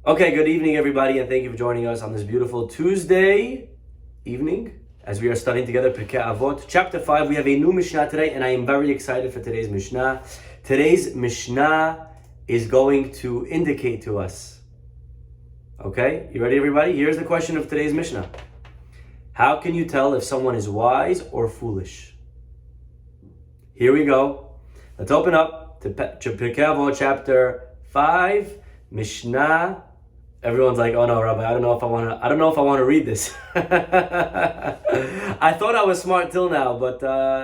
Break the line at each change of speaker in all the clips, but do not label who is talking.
Okay, good evening, everybody, and thank you for joining us on this beautiful Tuesday evening as we are studying together Pirkei Avot, chapter 5. We have a new Mishnah today, and I am very excited for today's Mishnah. Today's Mishnah is going to indicate to us. Okay, you ready, everybody? Here's the question of today's Mishnah. How can you tell if someone is wise or foolish? Here we go. Let's open up to Pirkei Avot, chapter 5, Mishnah. Everyone's like, "Oh no, Rabbi, I don't know if I want to read this." I thought I was smart till now, but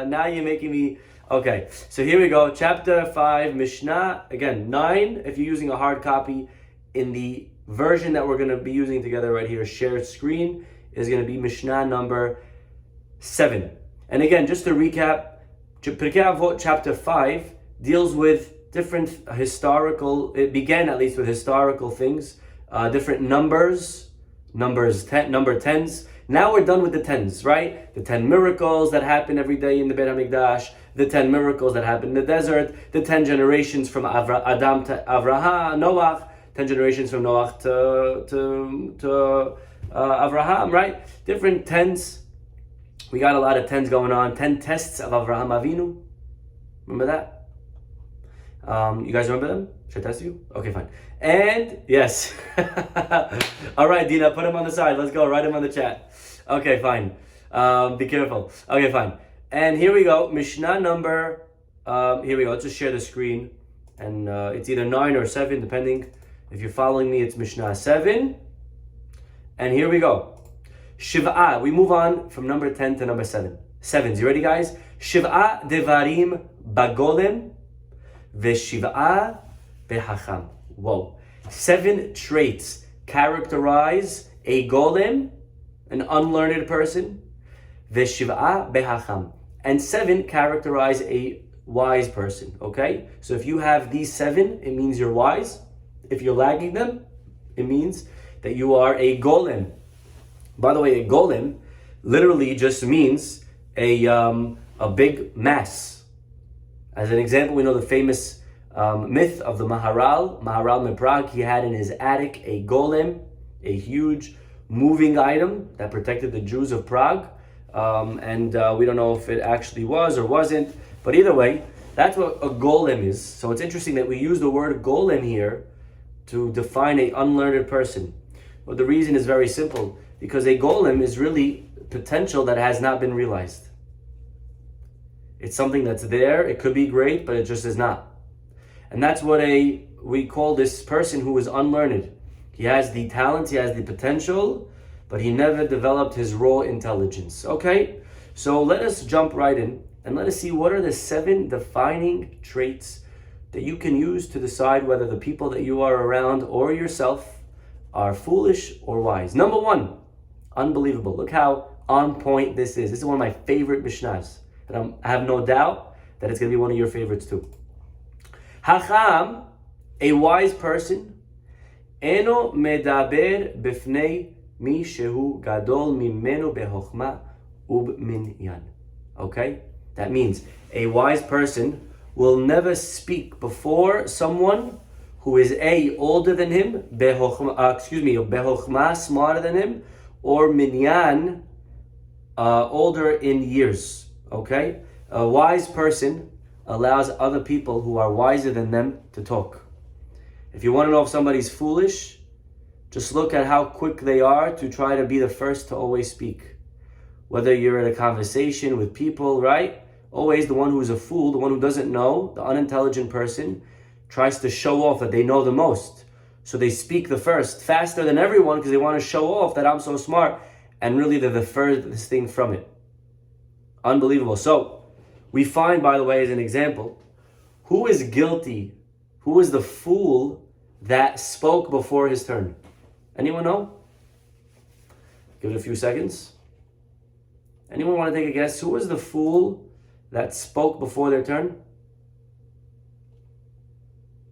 now you're making me. Okay, so here we go. Chapter 5, Mishnah. Again, 9 if you're using a hard copy. In the version that we're going to be using together right here, shared screen, is going to be Mishnah number 7. And again, just to recap, Pirkei Avot chapter 5 deals with different it began at least with historical things. Different number 10s. Now we're done with the 10s, right? The 10 miracles that happen every day in the Beit HaMikdash, the 10 miracles that happen in the desert, the 10 generations from Adam to Avraham, Noach, 10 generations from Noach to Avraham, right? Different 10s. We got a lot of 10s going on. 10 tests of Avraham Avinu. Remember that? You guys remember them? Should I test you? Okay, fine. And yes. All right, Dina, put him on the side. Let's go. Write him on the chat. Okay, fine. Be careful. Okay, fine. And here we go. Mishnah number. Here we go. Let's just share the screen. And it's either 9 or 7, depending. If you're following me, it's Mishnah 7. And here we go. Shiv'a. We move on from number 10 to number 7. 7s. You ready, guys? Shiv'a devarim bagolem. Veshiv'a behacham. Whoa. 7 traits characterize a golem, an unlearned person. Veshiv'a behacham. And 7 characterize a wise person. Okay? So if you have these 7, it means you're wise. If you're lagging them, it means that you are a golem. By the way, a golem literally just means a big mass. As an example, we know the famous myth of the Maharal Prague. He had in his attic a golem, a huge moving item that protected the Jews of Prague. And we don't know if it actually was or wasn't. But either way, that's what a golem is. So it's interesting that we use the word golem here to define an unlearned person. Well, the reason is very simple. Because a golem is really potential that has not been realized. It's something that's there, it could be great, but it just is not. And that's what we call this person who is unlearned. He has the talent, he has the potential, but he never developed his raw intelligence. Okay, so let us jump right in and let us see what are the 7 defining traits that you can use to decide whether the people that you are around or yourself are foolish or wise. Number 1, unbelievable. Look how on point this is. This is one of my favorite Mishnahs. And I have no doubt that it's going to be one of your favorites too. Hacham, a wise person, eno medaber b'fnei mi shehu gadol mimenu behochma ubminyan. Okay? That means a wise person will never speak before someone who is A, older than him, behochma, smarter than him, or minyan, older in years. Okay? A wise person allows other people who are wiser than them to talk. If you want to know if somebody's foolish, just look at how quick they are to try to be the first to always speak. Whether you're in a conversation with people, right? Always the one who's a fool, the one who doesn't know, the unintelligent person, tries to show off that they know the most. So they speak the first, faster than everyone, because they want to show off that I'm so smart. And really they're the furthest thing from it. Unbelievable. So, we find, by the way, as an example, who is guilty? Who is the fool that spoke before his turn? Anyone know? Give it a few seconds. Anyone want to take a guess? Who was the fool that spoke before their turn?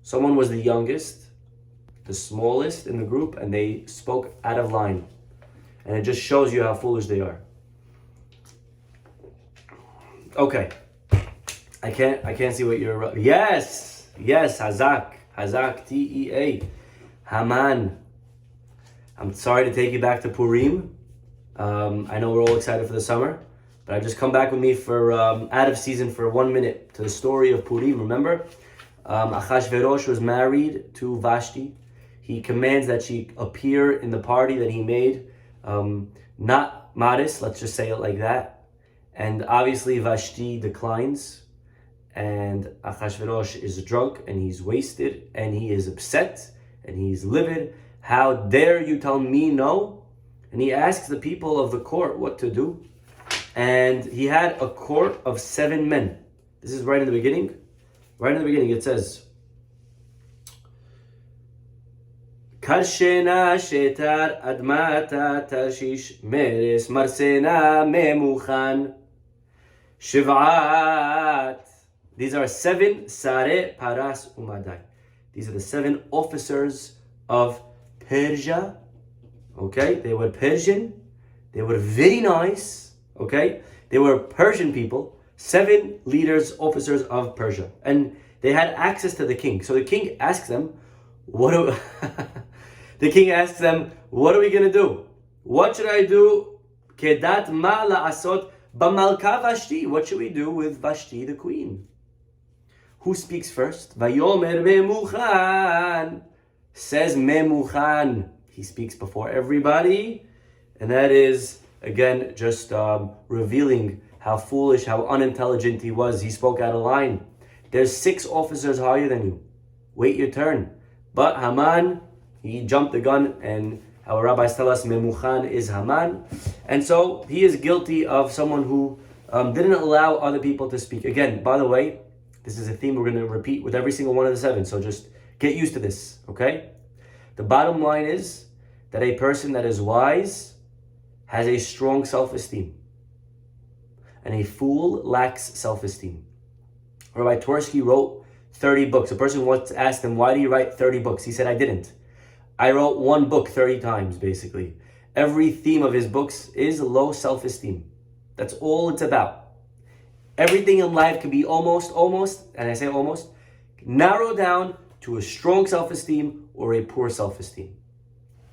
Someone was the youngest, the smallest in the group, and they spoke out of line. And it just shows you how foolish they are. Okay. I can't see what you're... Yes, Hazak, Tea. Haman. I'm sorry to take you back to Purim. I know we're all excited for the summer, but I just come back with me for out of season for 1 minute to the story of Purim. Remember, Achashverosh was married to Vashti. He commands that she appear in the party that he made, not modest, let's just say it like that. And obviously Vashti declines, and Achashverosh is drunk, and he's wasted, and he is upset, and he's livid. How dare you tell me no? And he asks the people of the court what to do. And he had a court of 7 men. This is right in the beginning. Right in the beginning it says, Karshena shetar admata tashish meres marsena memuchan shiv'at. These are 7 sare paras umadai. These are the 7 officers of Persia. Okay, they were Persian. They were very nice. Okay, they were Persian people. 7 leaders, officers of Persia, and they had access to the king. So the king asks them, the king asks them, what are we going to do? What should I do? Kedat ma la'asot b'malka Vashti. What should we do with Vashti, the queen? Who speaks first? Vayomer memuchan. Says memuchan. He speaks before everybody. And that is, again, just revealing how foolish, how unintelligent he was. He spoke out of line. There's 6 officers higher than you. Wait your turn. But Haman, he jumped the gun, and our rabbis tell us Memuchan is Haman. And so he is guilty of someone who didn't allow other people to speak. Again, by the way, this is a theme we're going to repeat with every single one of the 7. So just get used to this, okay? The bottom line is that a person that is wise has a strong self-esteem. And a fool lacks self-esteem. Rabbi Twersky wrote 30 books. A person once asked him, why do you write 30 books? He said, I didn't. I wrote one book 30 times, basically. Every theme of his books is low self-esteem. That's all it's about. Everything in life can be almost, and I say almost, narrowed down to a strong self-esteem or a poor self-esteem.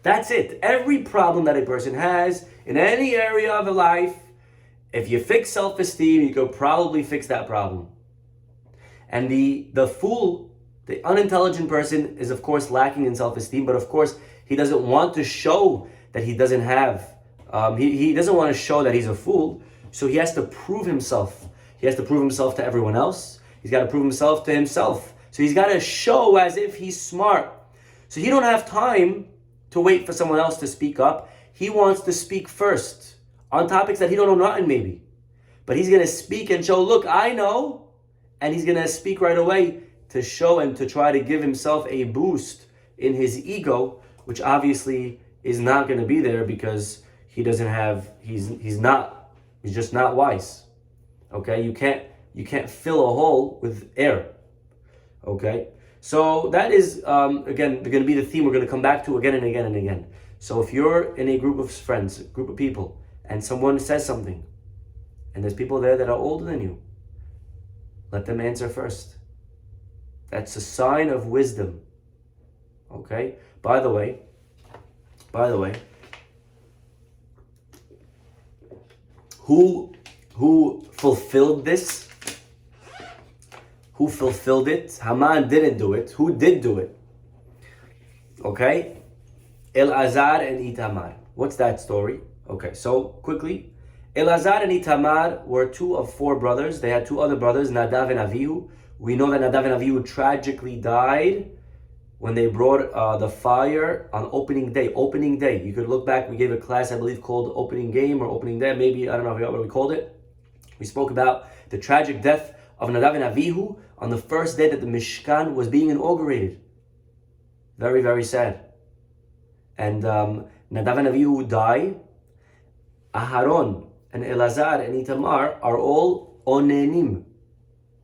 That's it. Every problem that a person has in any area of life, if you fix self-esteem, you could probably fix that problem. And the fool, the unintelligent person, is of course lacking in self-esteem, but of course he doesn't want to show that he doesn't have, he doesn't want to show that he's a fool, so he has to prove himself. He has to prove himself to everyone else. He's got to prove himself to himself. So he's got to show as if he's smart. So he don't have time to wait for someone else to speak up. He wants to speak first on topics that he don't know nothing maybe. But he's going to speak and show, look, I know. And he's going to speak right away to show and to try to give himself a boost in his ego, which obviously is not going to be there because he doesn't have, he's just not wise. Okay, you can't fill a hole with air. Okay, so that is again going to be the theme we're going to come back to again and again and again. So if you're in a group of friends, a group of people, and someone says something, and there's people there that are older than you, let them answer first. That's a sign of wisdom. Okay? By the way, who fulfilled this? Who fulfilled it? Haman didn't do it. Who did do it? Okay? Elazar and Itamar. What's that story? Okay, so quickly. Elazar and Itamar were 2 of 4 brothers. They had 2 other brothers, Nadav and Avihu. We know that Nadav and Avihu tragically died when they brought the fire on opening day. Opening day. You could look back. We gave a class, I believe, called Opening Game or Opening Day. Maybe, I don't know what we called it. We spoke about the tragic death of Nadav and Avihu on the first day that the Mishkan was being inaugurated. Very, very sad. And Nadav and Avihu die. Aharon and Elazar and Itamar are all onenim.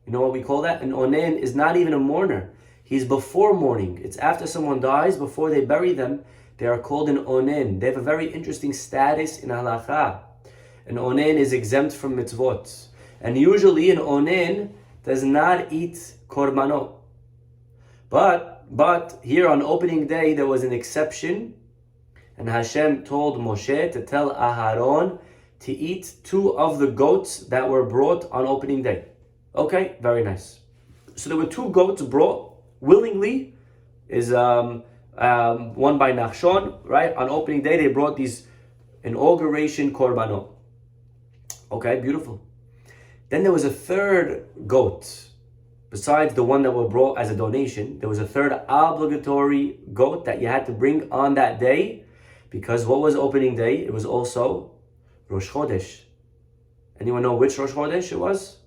You know what we call that? An onen is not even a mourner. He's before mourning. It's after someone dies, before they bury them, they are called an onen. They have a very interesting status in halacha. An onen is exempt from mitzvot. And usually an onen does not eat korbanot. But here on opening day, there was an exception. And Hashem told Moshe to tell Aharon to eat 2 of the goats that were brought on opening day. Okay, very nice. So there were 2 goats brought willingly, is one by Nachshon, right? On opening day, they brought these inauguration korbanot. Okay, beautiful. Then there was a 3rd goat. Besides the one that were brought as a donation, there was a 3rd obligatory goat that you had to bring on that day, because what was opening day? It was also Rosh Chodesh. Anyone know which Rosh Chodesh it was?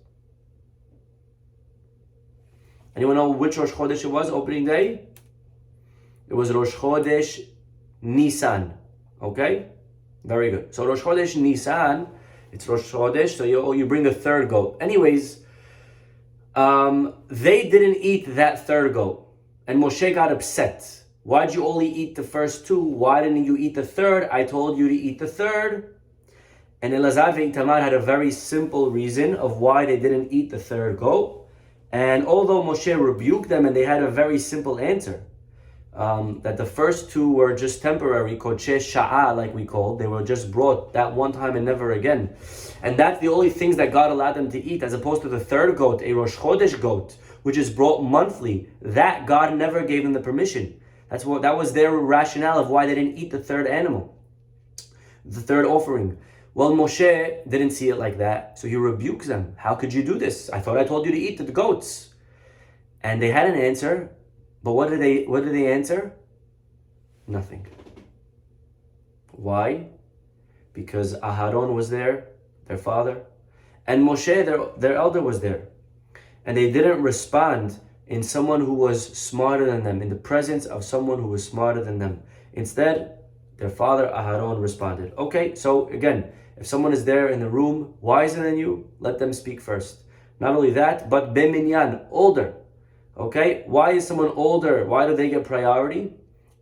Anyone know which Rosh Chodesh it was, opening day? It was Rosh Chodesh Nisan. Okay? Very good. So Rosh Chodesh Nisan, it's Rosh Chodesh, so you bring a 3rd goat. Anyways, they didn't eat that 3rd goat. And Moshe got upset. Why'd you only eat the first 2? Why didn't you eat the 3rd? I told you to eat the 3rd. And Elazar and Itamar had a very simple reason of why they didn't eat the 3rd goat. And although Moshe rebuked them and they had a very simple answer, that the first 2 were just temporary, kodshe sha'ah, like we called, they were just brought that one time and never again. And that's the only things that God allowed them to eat, as opposed to the 3rd goat, a Rosh Chodesh goat, which is brought monthly. That God never gave them the permission. That was their rationale of why they didn't eat the 3rd animal, the 3rd offering. Well, Moshe didn't see it like that, so he rebukes them. How could you do this? I thought I told you to eat the goats. And they had an answer, but what did they answer? Nothing. Why? Because Aharon was there, their father, and Moshe, their elder, was there. And they didn't respond in someone who was smarter than them, in the presence of someone who was smarter than them. Instead, their father Aharon responded. Okay, so again, if someone is there in the room wiser than you, let them speak first. Not only that, but beminyan, older. Okay, why is someone older? Why do they get priority?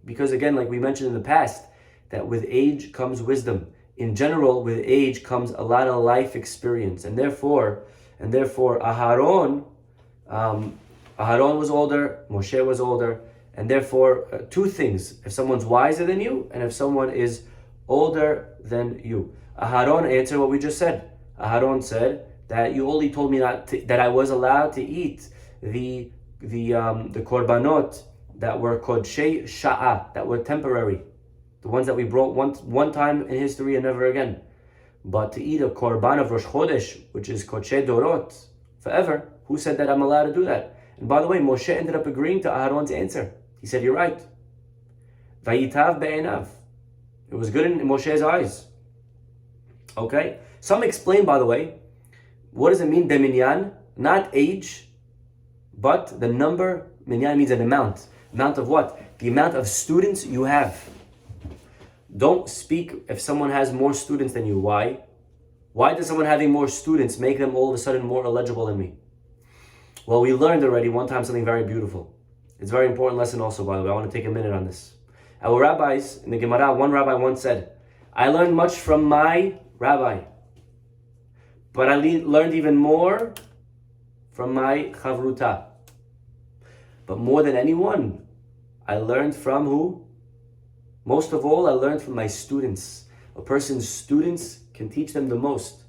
Because again, like we mentioned in the past, that with age comes wisdom. In general, with age comes a lot of life experience, and therefore, Aharon was older, Moshe was older, and therefore 2 things: if someone's wiser than you, and if someone is older than you. Aharon answered what we just said. Aharon said that you only told me that I was allowed to eat the korbanot that were kodshei sha'ah, that were temporary, the ones that we brought one time in history and never again. But to eat a korban of Rosh Chodesh, which is kodshei dorot, forever, who said that I'm allowed to do that? And by the way, Moshe ended up agreeing to Aharon's answer. He said, you're right. Vayitav be'enav. It was good in Moshe's eyes. Okay? Some explain, by the way, what does it mean, beminyan? Not age, but the number. Minyan means an amount. Amount of what? The amount of students you have. Don't speak if someone has more students than you. Why? Why does someone having more students make them all of a sudden more eligible than me? Well, we learned already one time something very beautiful. It's a very important lesson also, by the way. I want to take a minute on this. Our rabbis, in the Gemara, one rabbi once said, I learned much from my rabbi, but I learned even more from my chavruta. But more than anyone, I learned from who? Most of all, I learned from my students. A person's students can teach them the most.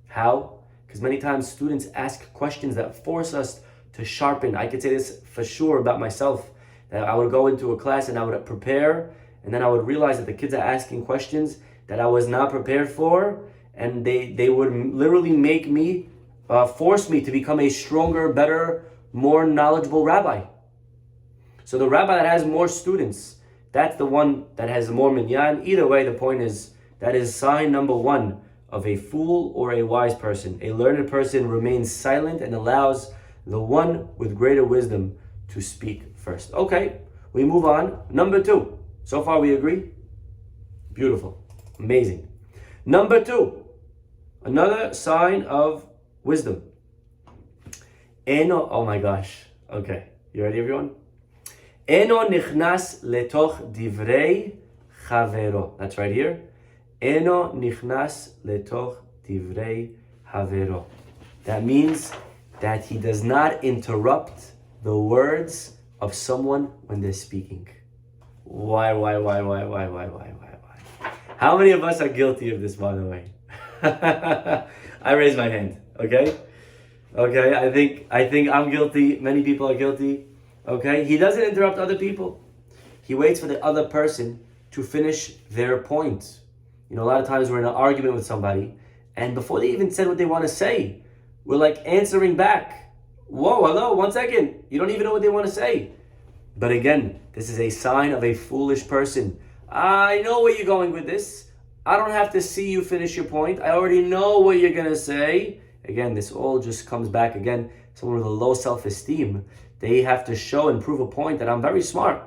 How? Because many times students ask questions that force us to sharpen. I could say this for sure about myself, that I would go into a class and I would prepare, and then I would realize that the kids are asking questions that I was not prepared for, and they would literally make me, force me to become a stronger, better, more knowledgeable rabbi. So the rabbi that has more students, that's the one that has more minyan. Either way, the point is, that is sign number 1 of a fool or a wise person. A learned person remains silent and allows the one with greater wisdom to speak first. Okay, we move on. Number 2. So far we agree? Beautiful. Amazing. Number 2. Another sign of wisdom. Oh my gosh. Okay, you ready, everyone? Eno nichnas letoch divrei chavero. That's right here. Eno nichnas letoch divrei chavero. That means that he does not interrupt the words of someone when they're speaking. Why? How many of us are guilty of this, by the way? I raise my hand, okay? Okay, I think I'm guilty. Many people are guilty. Okay? He doesn't interrupt other people. He waits for the other person to finish their point. You know, a lot of times we're in an argument with somebody, and before they even said what they want to say, we're like answering back. Whoa, hello, 1 second. You don't even know what they want to say. But again, this is a sign of a foolish person. I know where you're going with this. I don't have to see you finish your point. I already know what you're going to say. Again, this all just comes back again. Someone with a low self-esteem, they have to show and prove a point that I'm very smart.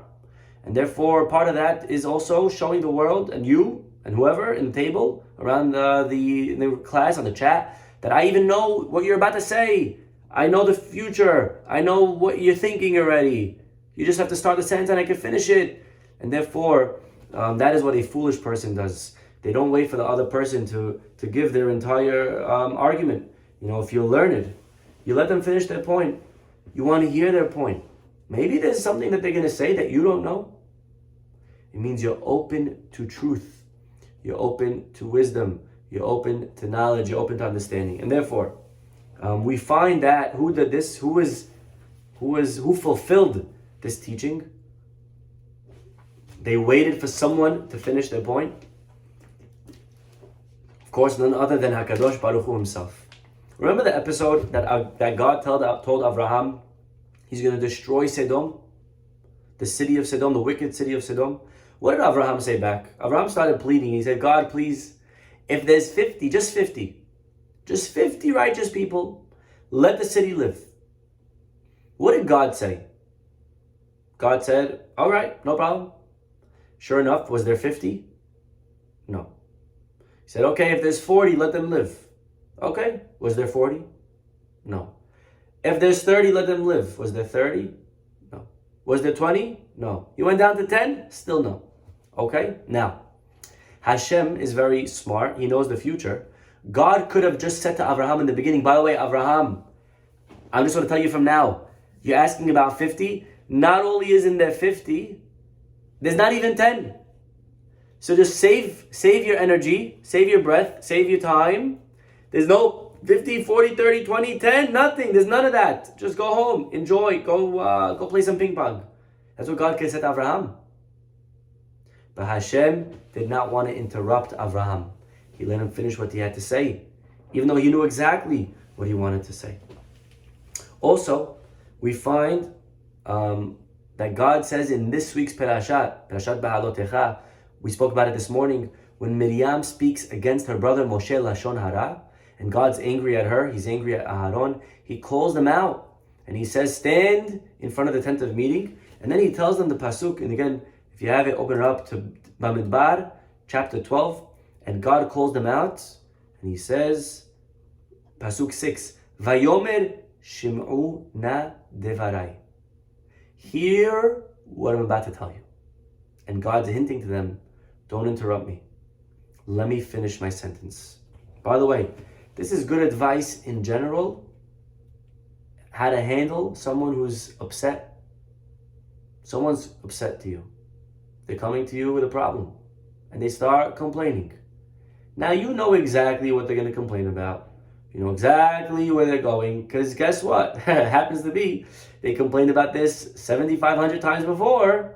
And therefore, part of that is also showing the world and you and whoever in the table, around the class, on the chat, that I even know what you're about to say. I know the future. I know what you're thinking already. You just have to start the sentence and I can finish it. And therefore, that is what a foolish person does. They don't wait for the other person to give their entire argument. You know, if you're learned, you let them finish their point. You want to hear their point. Maybe there's something that they're going to say that you don't know. It means you're open to truth. You're open to wisdom. You're open to knowledge. You're open to understanding. And therefore, we find that who did this, who fulfilled this teaching. They waited for someone to finish their point. Of course, none other than HaKadosh Baruch Hu himself. Remember the episode that God told Abraham he's going to destroy Sodom, the city of Sodom, the wicked city of Sodom? What did Abraham say back? Abraham started pleading. He said, God, please, if there's 50 righteous people, let the city live. What did God say? God said, all right, no problem. Sure enough, was there 50? No. He said, okay, if there's 40, let them live. Okay, was there 40? No. If there's 30, let them live. Was there 30? No. Was there 20? No. You went down to 10? Still no. Okay, now, Hashem is very smart. He knows the future. God could have just said to Abraham in the beginning, by the way, Abraham, I'm just going to tell you from now, you're asking about 50. Not only isn't there 50, there's not even 10. So just save your energy, save your breath, save your time. There's no 50, 40, 30, 20, 10, nothing. There's none of that. Just go home, enjoy, go play some ping pong. That's what God said to Abraham. But Hashem did not want to interrupt Abraham. He let him finish what he had to say, even though he knew exactly what he wanted to say. Also, we find that God says in this week's Parashat Behalotecha, we spoke about it this morning, when Miriam speaks against her brother Moshe Lashon Hara, and God's angry at her, he's angry at Aharon, he calls them out, and he says, stand in front of the tent of meeting, and then he tells them the pasuk, and again, if you have it, open it up to Bamidbar, chapter 12, and God calls them out, and he says, pasuk 6, Vayomer Shim'u na devarai. Hear what I'm about to tell you. And God's hinting to them, don't interrupt me. Let me finish my sentence. By the way, this is good advice in general, how to handle someone who's upset. Someone's upset to you. They're coming to you with a problem, and they start complaining. Now you know exactly what they're going to complain about. You know exactly where they're going, because guess what? It happens to be, they complained about this 7,500 times before.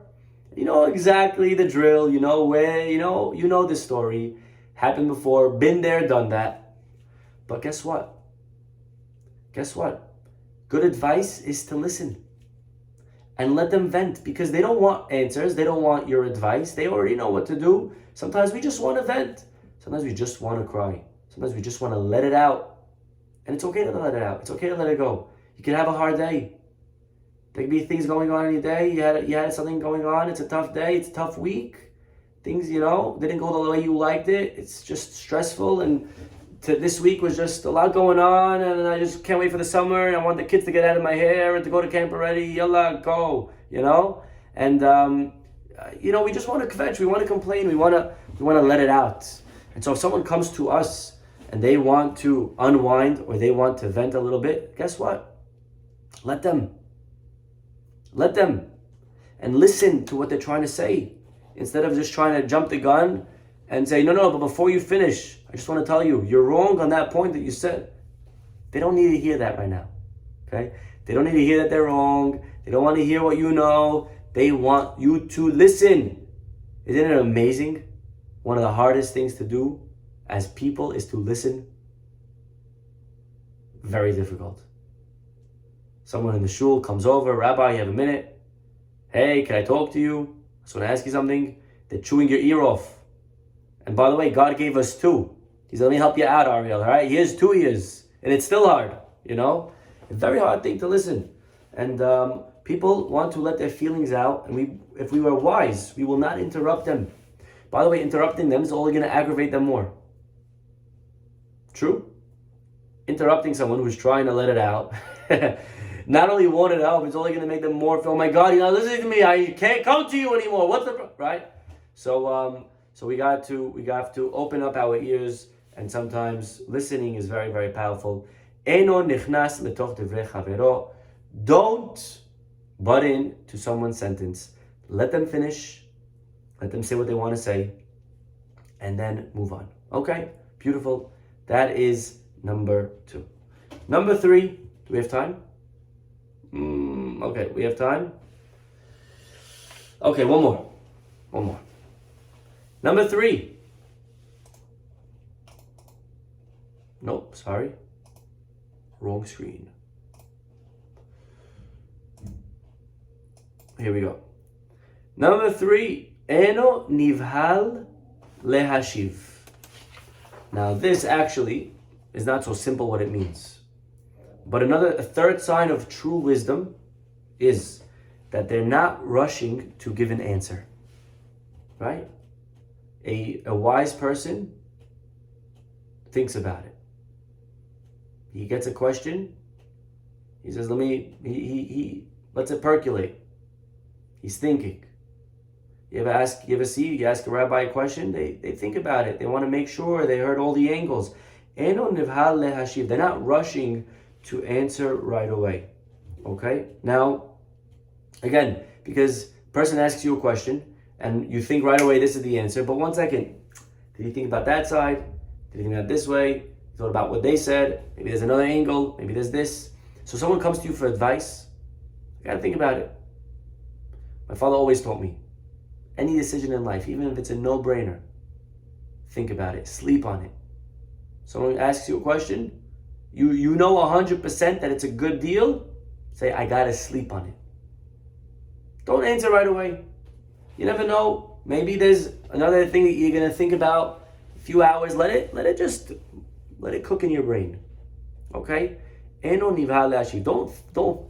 You know exactly the drill, you know where, you know the story. Happened before, been there, done that. But guess what? Guess what? Good advice is to listen. And let them vent, because they don't want answers, they don't want your advice, they already know what to do. Sometimes we just want to vent. Sometimes we just want to cry. Sometimes we just want to let it out. And it's okay to let it out. It's okay to let it go. You can have a hard day. There can be things going on in your day. You had something going on. It's a tough day. It's a tough week. Things, didn't go the way you liked it. It's just stressful. And this week was just a lot going on. And I just can't wait for the summer. And I want the kids to get out of my hair and to go to camp already. Yalla, go, And, we just want to kvetch. We want to complain. We want to let it out. And so if someone comes to us and they want to unwind or they want to vent a little bit, guess what? Let them. And listen to what they're trying to say. Instead of just trying to jump the gun, and say, no, but before you finish, I just want to tell you, you're wrong on that point that you said. They don't need to hear that right now, okay? They don't need to hear that they're wrong. They don't want to hear what you know. They want you to listen. Isn't it amazing? One of the hardest things to do as people is to listen. Very difficult. Someone in the shul comes over, Rabbi, you have a minute? Hey, can I talk to you? I just want to ask you something. They're chewing your ear off. And by the way, God gave us two. He's let me help you out, Ariel, all right? He has 2 ears. And it's still hard, you know? A very hard thing to listen. And people want to let their feelings out. And if we were wise, we will not interrupt them. By the way, interrupting them is only going to aggravate them more. True? Interrupting someone who's trying to let it out, not only won't it help, it's only going to make them more feel, oh my God, you're not listening to me. I can't come to you anymore. What's the right? So we got to open up our ears, and sometimes listening is very, very powerful. Don't butt in to someone's sentence. Let them finish. Let them say what they want to say, and then move on. Okay, beautiful. That is number 2. Number 3, do we have time? Okay, we have time. Okay, one more. Number 3. Nope, sorry. Wrong screen. Here we go. Number 3. Eno nivhal lehashiv. Now this actually is not so simple what it means. But a third sign of true wisdom is that they're not rushing to give an answer. Right? A wise person thinks about it. He gets a question. He says, he lets it percolate. He's thinking. You ask a rabbi a question, they think about it. They want to make sure they heard all the angles. They're not rushing to answer right away. Okay? Now, again, because person asks you a question and you think right away this is the answer, but 1 second, did you think about that side? Did you think about this way? You thought about what they said? Maybe there's another angle, maybe there's this. So someone comes to you for advice, you gotta think about it. My father always taught me, any decision in life, even if it's a no-brainer, think about it, sleep on it. Someone asks you a question, you know 100% that it's a good deal, say, I gotta sleep on it. Don't answer right away. You never know. Maybe there's another thing that you're gonna think about a few hours. Let it cook in your brain. Okay? Don't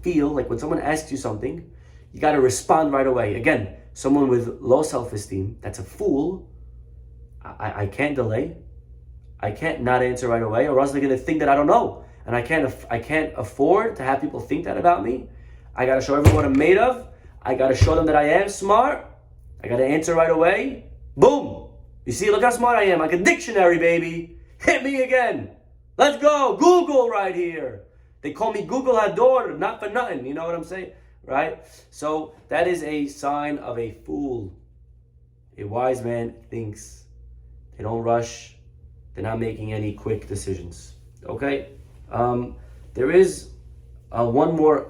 feel like when someone asks you something, you gotta respond right away. Again, someone with low self-esteem, that's a fool. I can't delay. I can't not answer right away, or else they're gonna think that I don't know. And I can't afford to have people think that about me. I gotta show everyone what I'm made of. I gotta show them that I am smart. I gotta answer right away. Boom! You see, look how smart I am. Like a dictionary, baby. Hit me again. Let's go. Google right here. They call me Google Hador, not for nothing. You know what I'm saying? Right? So that is a sign of a fool. A wise man thinks. They don't rush. They're not making any quick decisions. Okay? There is one more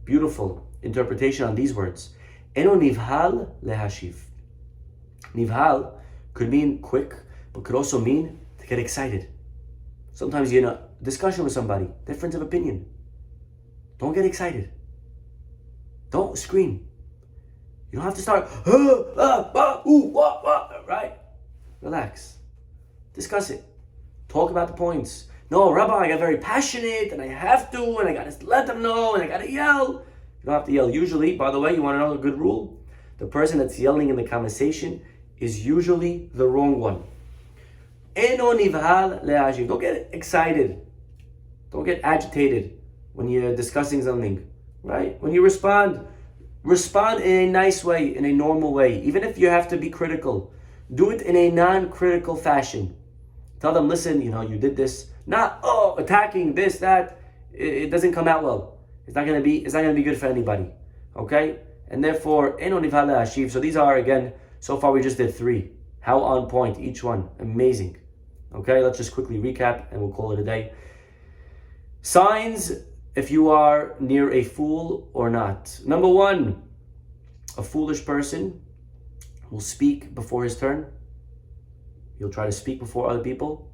beautiful interpretation on these words. Eno nivhal lehashiv. Nivhal could mean quick, but could also mean to get excited. Sometimes you're in a discussion with somebody, difference of opinion. Don't get excited. Don't scream. You don't have to start, right? Relax. Discuss it. Talk about the points. No, Rabbi, I got very passionate, and I have to, and I gotta let them know, and I gotta yell. You don't have to yell. Usually, by the way, you want to know a good rule? The person that's yelling in the conversation is usually the wrong one. Eno nivhal le'ajiv. Don't get excited. Don't get agitated when you're discussing something, right? When you respond in a nice way, in a normal way. Even if you have to be critical, do it in a non-critical fashion. Tell them, listen, you did this. Not, attacking this, that. It doesn't come out well. It's not gonna be good for anybody. Okay? And therefore, eno nivhal le'ashiv. So these are, again, so far we just did 3. How on point, each one. Amazing. Okay, let's just quickly recap and we'll call it a day. Signs if you are near a fool or not. Number one, a foolish person will speak before his turn. He'll try to speak before other people.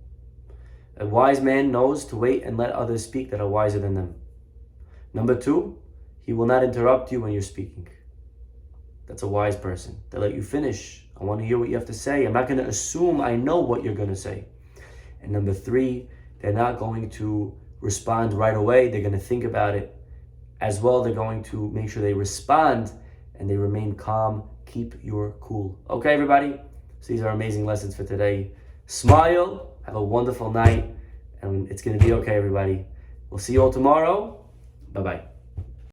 A wise man knows to wait and let others speak that are wiser than them. Number two, he will not interrupt you when you're speaking. That's a wise person. They'll let you finish. I want to hear what you have to say. I'm not going to assume I know what you're going to say. And number three, they're not going to respond right away. They're going to think about it. As well, they're going to make sure they respond and they remain calm. Keep your cool. Okay, everybody? So these are amazing lessons for today. Smile. Have a wonderful night. And it's going to be okay, everybody. We'll see you all tomorrow. Bye-bye.